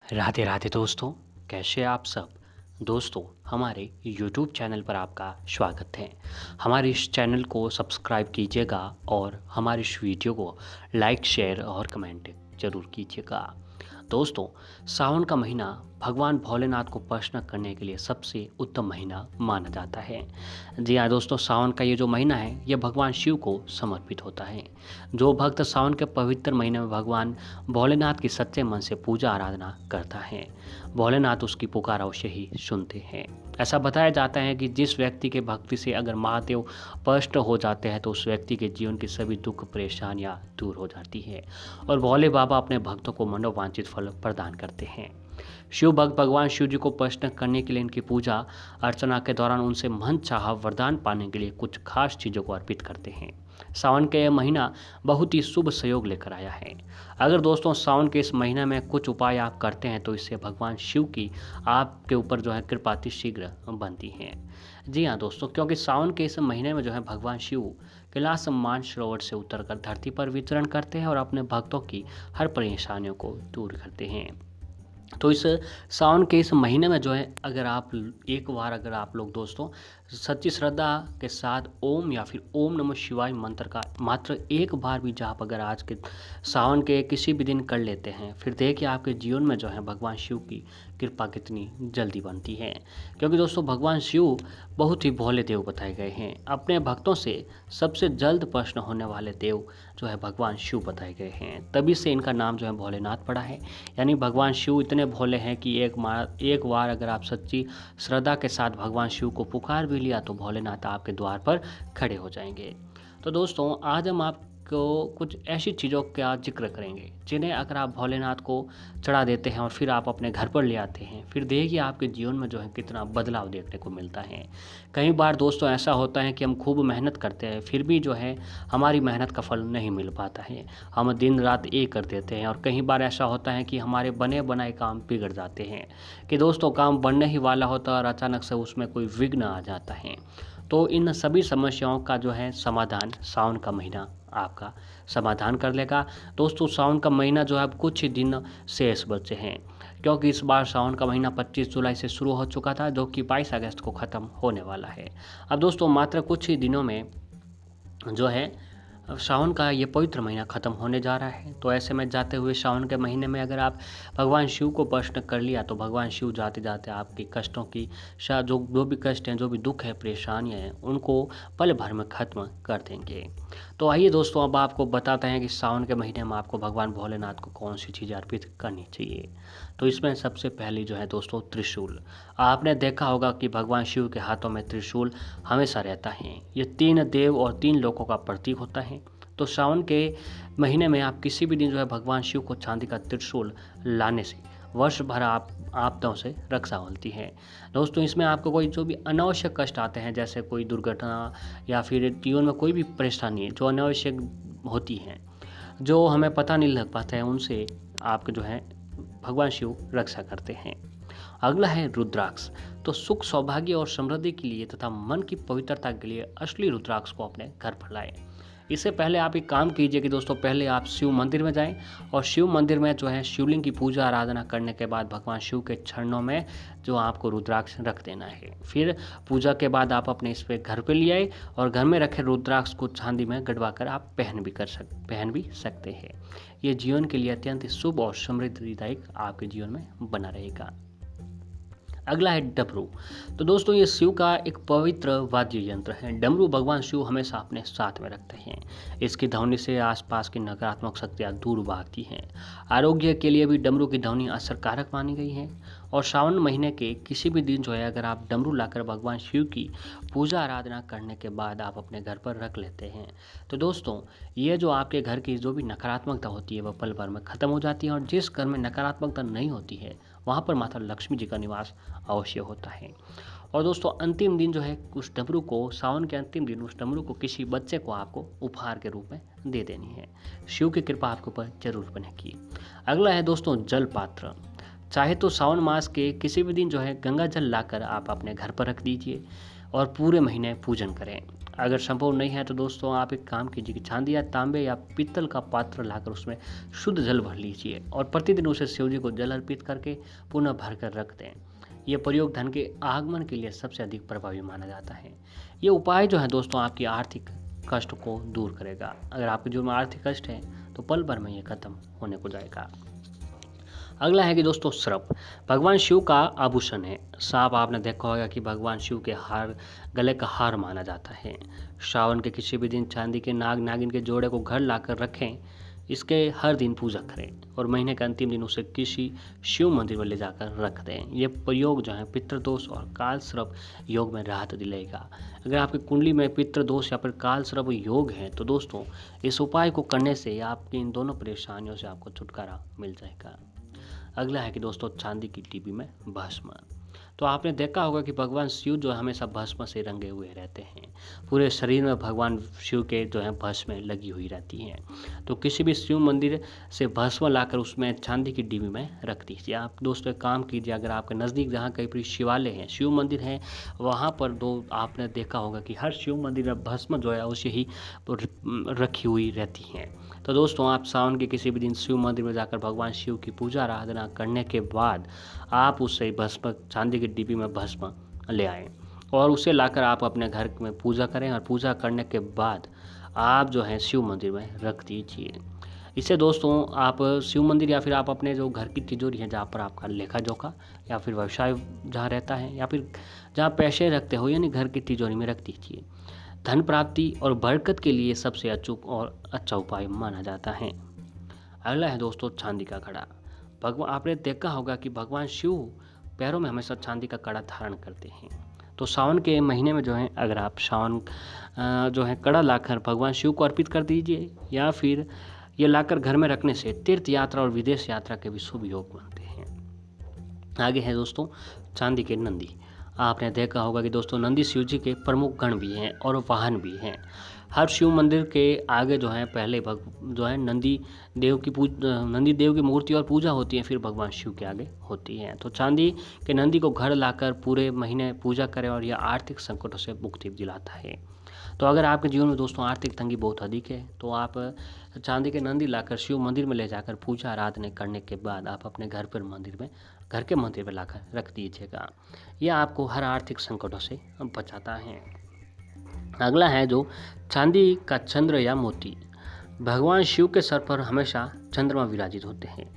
राधे राधे दोस्तों। कैसे आप सब दोस्तों। हमारे YouTube चैनल पर आपका स्वागत है। हमारे इस चैनल को सब्सक्राइब कीजिएगा और हमारे इस वीडियो को लाइक शेयर और कमेंट ज़रूर कीजिएगा। दोस्तों, सावन का महीना भगवान भोलेनाथ को प्रसन्न करने के लिए सबसे उत्तम महीना माना जाता है। जी हाँ दोस्तों, सावन का ये जो महीना है ये भगवान शिव को समर्पित होता है। जो भक्त सावन के पवित्र महीने में भगवान भोलेनाथ की सच्चे मन से पूजा आराधना करता है, भोलेनाथ उसकी पुकार अवश्य ही सुनते हैं। ऐसा बताया जाता है कि जिस व्यक्ति के भक्ति से अगर महादेव प्रसन्न हो जाते हैं तो उस व्यक्ति के जीवन की सभी दुख परेशानियां दूर हो जाती है और भोले बाबा अपने भक्तों को मनोवांछित फल प्रदान करते हैं। शिव भक्त भगवान शिव जी को प्रसन्न करने के लिए इनकी पूजा अर्चना के दौरान उनसे मन चाहा वरदान पाने के लिए कुछ खास चीज़ों को अर्पित करते हैं। सावन का यह महीना बहुत ही शुभ संयोग लेकर आया है। अगर दोस्तों सावन के इस महीने में कुछ उपाय आप करते हैं तो इससे भगवान शिव की आपके ऊपर जो है कृपा अति शीघ्र बनती है। जी हाँ दोस्तों, क्योंकि सावन के इस महीने में जो है भगवान शिव कैलाश मानसरोवर से उतरकर धरती पर विचरण करते हैं और अपने भक्तों की हर परेशानियों को दूर करते हैं। तो इस सावन के इस महीने में जो है अगर आप लोग दोस्तों सच्ची श्रद्धा के साथ ओम या फिर ओम नमः शिवाय मंत्र का मात्र एक बार भी जाप अगर आज के सावन के किसी भी दिन कर लेते हैं, फिर देखिए आपके जीवन में जो है भगवान शिव की कृपा कितनी जल्दी बनती है। क्योंकि दोस्तों भगवान शिव बहुत ही भोले देव बताए गए हैं। अपने भक्तों से सबसे जल्द प्रसन्न होने वाले देव जो है भगवान शिव बताए गए हैं, तभी से इनका नाम जो है भोलेनाथ पड़ा है। यानी भगवान शिव इतने भोले हैं कि एक बार अगर आप सच्ची श्रद्धा के साथ भगवान शिव को पुकार भी लिया तो भोलेनाथ आपके द्वार पर खड़े हो जाएंगे। तो दोस्तों आज हम आपको कुछ ऐसी चीज़ों का जिक्र करेंगे जिन्हें अगर आप भोलेनाथ को चढ़ा देते हैं और फिर आप अपने घर पर ले आते हैं, फिर देखिए आपके जीवन में जो है कितना बदलाव देखने को मिलता है। कई बार दोस्तों ऐसा होता है कि हम खूब मेहनत करते हैं, फिर भी जो है हमारी मेहनत का फल नहीं मिल पाता है। हम दिन रात एक कर देते हैं और कई बार ऐसा होता है कि हमारे बने बनाए काम बिगड़ जाते हैं कि दोस्तों काम बनने ही वाला होता है और अचानक से उसमें कोई विघ्न आ जाता है। तो इन सभी समस्याओं का जो है समाधान सावन का महीना आपका समाधान कर लेगा। दोस्तों सावन का महीना जो है अब कुछ ही दिन शेष बचे हैं, क्योंकि इस बार सावन का महीना 25 जुलाई से शुरू हो चुका था जो कि 22 अगस्त को ख़त्म होने वाला है। अब दोस्तों मात्र कुछ ही दिनों में जो है अब सावन का ये पवित्र महीना ख़त्म होने जा रहा है। तो ऐसे में जाते हुए सावन के महीने में अगर आप भगवान शिव को प्रसन्न कर लिया तो भगवान शिव जाते जाते आपकी कष्टों की जो भी कष्ट हैं, जो भी दुख है, परेशानियाँ हैं, उनको पल भर में ख़त्म कर देंगे। तो आइए दोस्तों अब आपको बताते हैं कि सावन के महीने में आपको भगवान भोलेनाथ को कौन सी चीज़ अर्पित करनी चाहिए। तो इसमें सबसे पहली जो है दोस्तों त्रिशूल। आपने देखा होगा कि भगवान शिव के हाथों में त्रिशूल हमेशा रहता है। ये 3 देव और 3 लोकों का प्रतीक होता है। तो सावन के महीने में आप किसी भी दिन जो है भगवान शिव को चांदी का त्रिशूल लाने से वर्ष भर आप आपदाओं से रक्षा मिलती है। दोस्तों इसमें आपको कोई जो भी अनावश्यक कष्ट आते हैं, जैसे कोई दुर्घटना या फिर जीवन में कोई भी परेशानी जो अनावश्यक होती हैं, जो हमें पता नहीं लग पाता है, उनसे आपके जो है भगवान शिव रक्षा करते हैं। अगला है रुद्राक्ष। तो सुख सौभाग्य और समृद्धि के लिए तथा मन की पवित्रता के लिए असली रुद्राक्ष को अपने घर पर लाएं। इससे पहले आप एक काम कीजिए कि दोस्तों पहले आप शिव मंदिर में जाएं और शिव मंदिर में जो है शिवलिंग की पूजा आराधना करने के बाद भगवान शिव के चरणों में जो आपको रुद्राक्ष रख देना है। फिर पूजा के बाद आप अपने इस पे घर पे ले आए और घर में रखे रुद्राक्ष को चांदी में गड़वा कर आप पहन भी सकते हैं। ये जीवन के लिए अत्यंत शुभ और समृद्धिदायक आपके जीवन में बना रहेगा। अगला है डमरू। तो दोस्तों ये शिव का एक पवित्र वाद्य यंत्र है। डमरू भगवान शिव हमेशा अपने साथ में रखते हैं। इसकी ध्वनि से आसपास की नकारात्मक शक्तियाँ दूर भागती हैं। आरोग्य के लिए भी डमरू की ध्वनि असरकारक मानी गई है। और सावन महीने के किसी भी दिन जो है अगर आप डमरू लाकर भगवान शिव की पूजा आराधना करने के बाद आप अपने घर पर रख लेते हैं तो दोस्तों ये जो आपके घर की जो भी नकारात्मकता होती है वह पल भर में ख़त्म हो जाती है। और जिस घर में नकारात्मकता नहीं होती है वहाँ पर माता लक्ष्मी जी का निवास अवश्य होता है। और दोस्तों अंतिम दिन जो है उस डमरू को, सावन के अंतिम दिन उस डमरू को किसी बच्चे को आपको उपहार के रूप में दे देनी है। शिव की कृपा आपके ऊपर जरूर बनेगी। अगला है दोस्तों जल पात्र। चाहे तो सावन मास के किसी भी दिन जो है गंगा जल लाकर आप अपने घर पर रख दीजिए और पूरे महीने पूजन करें। अगर संभव नहीं है तो दोस्तों आप एक काम कीजिए कि चांदी या तांबे या पीतल का पात्र लाकर उसमें शुद्ध जल भर लीजिए और प्रतिदिन उसे शिव जी को जल अर्पित करके पुनः भर कर रख दें। ये प्रयोग धन के आगमन के लिए सबसे अधिक प्रभावी माना जाता है। ये उपाय जो है दोस्तों आपकी आर्थिक कष्ट को दूर करेगा। अगर आपके जीवन में आर्थिक कष्ट है तो पल भर में ये खत्म होने को जाएगा। अगला है कि दोस्तों सर्प भगवान शिव का आभूषण है। सांप आपने देखा होगा कि भगवान शिव के गले का हार माना जाता है। श्रावण के किसी भी दिन चांदी के नाग नागिन के जोड़े को घर लाकर रखें। इसके हर दिन पूजा करें और महीने के अंतिम दिन उसे किसी शिव मंदिर में ले जाकर रख दें। ये प्रयोग जो है पितृदोष और काल सर्प योग में राहत दिलाएगा। अगर आपकी कुंडली में पितृदोष या फिर काल सर्प योग है तो दोस्तों इस उपाय को करने से आपकी इन दोनों परेशानियों से आपको छुटकारा मिल जाएगा। अगला है कि दोस्तों चांदी की डिब्बी में भस्म। तो आपने देखा होगा कि भगवान शिव जो है हमेशा भस्म से रंगे हुए रहते हैं। पूरे शरीर में भगवान शिव के जो है भस्म लगी हुई रहती हैं। तो किसी भी शिव मंदिर से भस्म लाकर उसमें चांदी की डिब्बी में रख दीजिए। आप दोस्तों एक काम कीजिए, अगर आपके नज़दीक जहाँ कहीं पर शिवालय हैं, शिव मंदिर हैं, वहाँ पर आपने देखा होगा कि हर शिव मंदिर में भस्म जो है उसे ही रखी हुई रहती हैं। तो दोस्तों आप सावन के किसी भी दिन शिव मंदिर में जाकर भगवान शिव की पूजा आराधना करने के बाद आप उससे भस्म चांदी की डिब्बी में भस्म ले आएँ और उसे लाकर आप अपने घर में पूजा करें और पूजा करने के बाद आप जो है शिव मंदिर में रख दीजिए। इससे दोस्तों आप शिव मंदिर या फिर आप अपने जो घर की तिजोरी है जहाँ पर आपका लेखा जोखा या फिर व्यवसाय जहाँ रहता है या फिर जहाँ पैसे रखते हो यानी घर की तिजोरी में रख दीजिए। धन प्राप्ति और बरकत के लिए सबसे अचूक और अच्छा उपाय माना जाता है। अगला है दोस्तों चांदी का कड़ा। भगवान आपने देखा होगा कि भगवान शिव पैरों में हमेशा चांदी का कड़ा धारण करते हैं। तो सावन के महीने में जो है अगर आप सावन जो है कड़ा लाकर भगवान शिव को अर्पित कर दीजिए या फिर ये लाकर घर में रखने से तीर्थ यात्रा और विदेश यात्रा के भी शुभ योग बनते हैं। आगे है दोस्तों चांदी के नंदी। आपने देखा होगा कि दोस्तों नंदी शिव जी के प्रमुख गण भी हैं और वाहन भी हैं। हर शिव मंदिर के आगे जो है पहले जो है नंदी देव की मूर्ति और पूजा होती है, फिर भगवान शिव के आगे होती है। तो चांदी के नंदी को घर लाकर पूरे महीने पूजा करें और यह आर्थिक संकटों से मुक्ति दिलाता है। तो अगर आपके जीवन में दोस्तों आर्थिक तंगी बहुत अधिक है तो आप चांदी के नंदी लाकर शिव मंदिर में ले जाकर पूजा आराधना करने के बाद आप अपने घर के मंदिर में लाकर रख दीजिएगा। यह आपको हर आर्थिक संकटों से बचाता है। अगला है जो चांदी का चंद्र या मोती। भगवान शिव के सर पर हमेशा चंद्रमा विराजित होते हैं।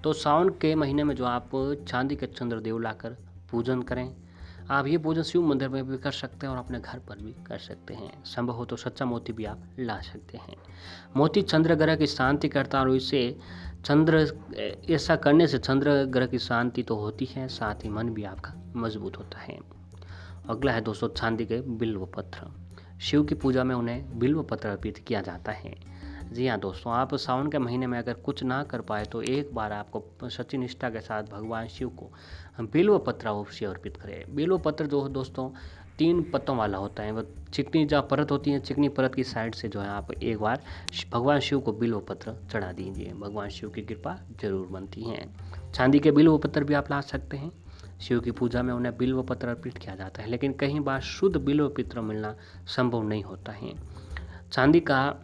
तो सावन के महीने में जो आप चांदी के चंद्रदेव लाकर पूजन करें। आप ये पूजन शिव मंदिर में भी कर सकते हैं और अपने घर पर भी कर सकते हैं। संभव हो तो सच्चा मोती भी आप ला सकते हैं। मोती चंद्र ग्रह की शांति करता है और ऐसा करने से चंद्र ग्रह की शांति तो होती है, साथ ही मन भी आपका मजबूत होता है। अगला है दोस्तों चांदी के बिल्व पत्र। शिव की पूजा में उन्हें बिल्व पत्र अर्पित किया जाता है। जी हाँ दोस्तों, आप सावन के महीने में अगर कुछ ना कर पाए तो एक बार आपको सच्ची निष्ठा के साथ भगवान शिव को बिल्व पत्र अवश्य अर्पित करें। बिल्व पत्र जो दोस्तों 3 पत्तों वाला होता है, वह चिकनी जहाँ परत होती है, चिकनी परत की साइड से जो है आप एक बार भगवान शिव को बिल्व पत्र चढ़ा दीजिए। भगवान शिव की कृपा जरूर बनती है। चांदी के बिल्व पत्र भी आप ला सकते हैं। शिव की पूजा में उन्हें बिल्व पत्र अर्पित किया जाता है, लेकिन कई बार शुद्ध बिल्व पत्र मिलना संभव नहीं होता है। चांदी का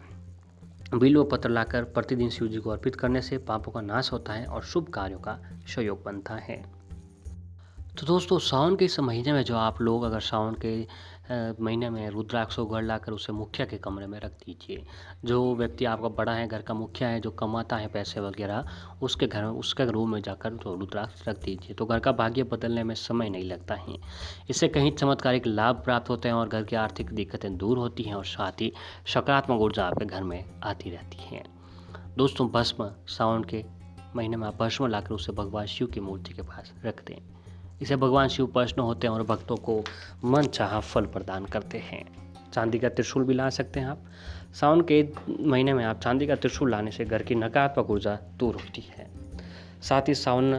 बिल्व पत्र लाकर प्रतिदिन शिव जी को अर्पित करने से पापों का नाश होता है और शुभ कार्यों का सहयोग बनता है। तो दोस्तों सावन के इस महीने में जो आप लोग अगर सावन के महीने में रुद्राक्ष को घर लाकर उसे मुखिया के कमरे में रख दीजिए। जो व्यक्ति आपका बड़ा है, घर का मुखिया है, जो कमाता है पैसे वगैरह, उसके रूम में जाकर तो रुद्राक्ष रख दीजिए। तो घर का भाग्य बदलने में समय नहीं लगता है। इससे कहीं चमत्कारिक लाभ प्राप्त होते हैं और घर की आर्थिक दिक्कतें दूर होती हैं और साथ ही सकारात्मक ऊर्जा आपके घर में आती रहती है। दोस्तों भस्म सावन के महीने में आप भस्म लाकर उसे भगवान शिव की मूर्ति के पास रख दें। इसे भगवान शिव प्रसन्न होते हैं और भक्तों को मन चाहा फल प्रदान करते हैं। चांदी का त्रिशूल भी ला सकते हैं आप। सावन के महीने में आप चांदी का त्रिशूल लाने से घर की नकारात्मक ऊर्जा दूर होती है। साथ ही सावन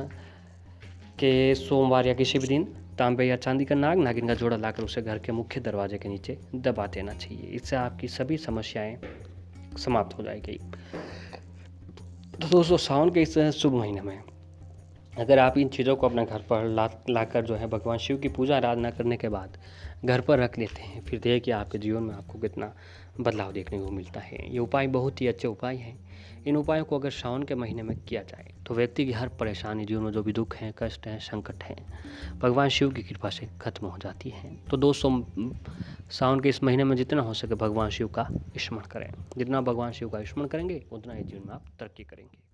के सोमवार या किसी भी दिन तांबे या चांदी का नाग नागिन का जोड़ा लाकर उसे घर के मुख्य दरवाजे के नीचे दबा देना चाहिए। इससे आपकी सभी समस्याएं समाप्त हो जाएगी। तो दोस्तों सावन के इस शुभ महीने में अगर आप इन चीज़ों को अपने घर पर लाकर जो है भगवान शिव की पूजा आराधना करने के बाद घर पर रख लेते हैं, फिर देखिए आपके जीवन में आपको कितना बदलाव देखने को मिलता है। ये उपाय बहुत ही अच्छे उपाय हैं। इन उपायों को अगर सावन के महीने में किया जाए तो व्यक्ति की हर परेशानी, जीवन में जो भी दुख हैं, कष्ट हैं, संकट हैं, भगवान शिव की कृपा से खत्म हो जाती हैं। तो दोस्तों, सावन के इस महीने में जितना हो सके भगवान शिव का स्मरण करें। जितना भगवान शिव का स्मरण करेंगे उतना ही जीवन में आप तरक्की करेंगे।